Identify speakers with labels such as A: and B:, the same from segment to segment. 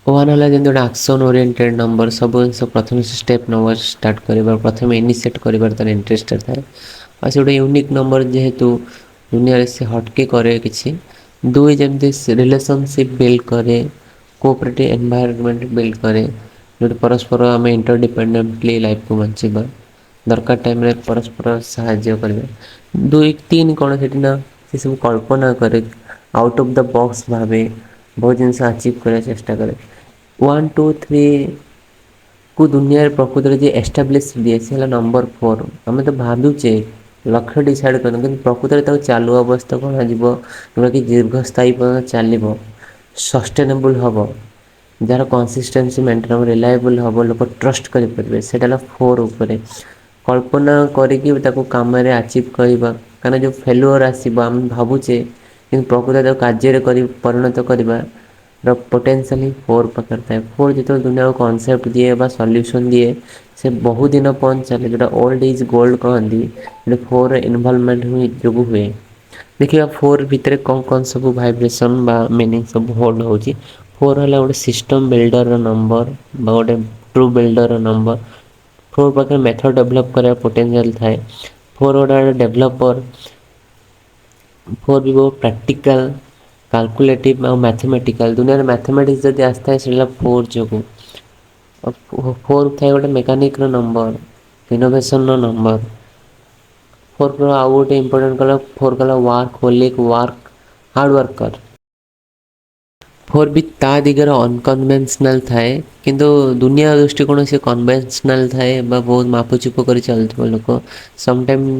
A: one है जमी गोटे आक्शन ओरिएंटेड नंबर सब जिन प्रथम स्टेप नंबर स्टार्ट कर प्रथम इनिशिएट कर तार इंटरेस्टेड थाए और से गोटे यूनिक नंबर जेहेतु दुनिया से हटके करे किसी दुई जमी रिलेशनशिप बिल्ड करे कोऑपरेटिव एनवायरनमेंट बिल्ड करे जो परस्पर आम इंटरडिपेंडेंटली लाइफ को बंचवा दरकार टाइम रे परस्पर साहाय्य करें दुई तीन कौन से ना से सब कल्पना करे आउट ऑफ द बॉक्स भावे बहुत जिन अचीव करने चेष्टा करे 1 2 3 को दुनिया प्रकृत में एस्टाब्लीश दिए सी है नंबर 4 आम तो भावुचे लक्ष्य डिसाइड कर प्रकृत में चालू अवस्था कौन जोटा कि दीर्घस्थायी चलो सस्टेनेबल हम जार कंसिस्टेंसी मेंटेन हम रिलायबल हम लोग ट्रस्ट करेंगे से 4 उपर कल्पना करके कम अचीव करवा कहीं जो फेलुअर आसम भावुचे कि प्रकृत कार्य परिणत करवा पोटेंशियल ही 4 पाखे थाए 4 जो दुनिया को कॉन्सेप्ट दिए सॉल्यूशन दिए से बहुत दिन पहुँच चले जोटा ओल्ड इज गोल्ड कहती जो 4 इनवॉल्वमेंट जो हुए देखिए 4 भितर कौन कौन सब वाइब्रेशन बा मीनिंग सब होल्ड हो 4 है गोटे सिस्टम बिल्डर नंबर गोटे ट्रू बिल्डर नंबर 4 पाखे मेथड डेभलप कर पोटेंशियल थाए 4 गोटे डेभलपर 4 भी बहुत प्रैक्टिकल कैलकुलेटिव और मैथमेटिकल दुनिया मैथमेटिक्स जब आसता है से 4 जो 4 थाए गोटे मेकानिक नंबर इनोवेशन नंबर 4 आउ गोटे इम्पोर्टेंट कला 4 कला work holic work hard worker 4 भी ता दिगरे अनकन्वेन्शनल थाए किंतु दुनिया दृष्टिकोण से कन्वेन्शनल थाए बहुत मापचुप कर चलते लोक समटाइम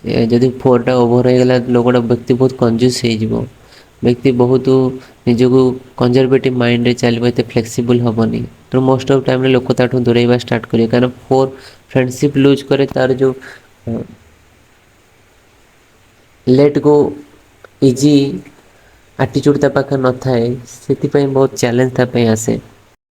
A: जदि 4 टा ओभर हो गला लोकटा व्यक्ति बहुत कंजूस हो व्यक्ति बहुत निजक कंजरवेटिव माइंड रे चलो ये फ्लेक्सिबल हेनी तो मोस्ट ऑफ टाइम लोक ताठू दूरेवा स्टार्ट करेंगे कारण 4 फ्रेंडशिप लूज करे तार जो लेट गो इजी आटीट्यूड ता पाखे न थाए से बहुत चैलेंज आसे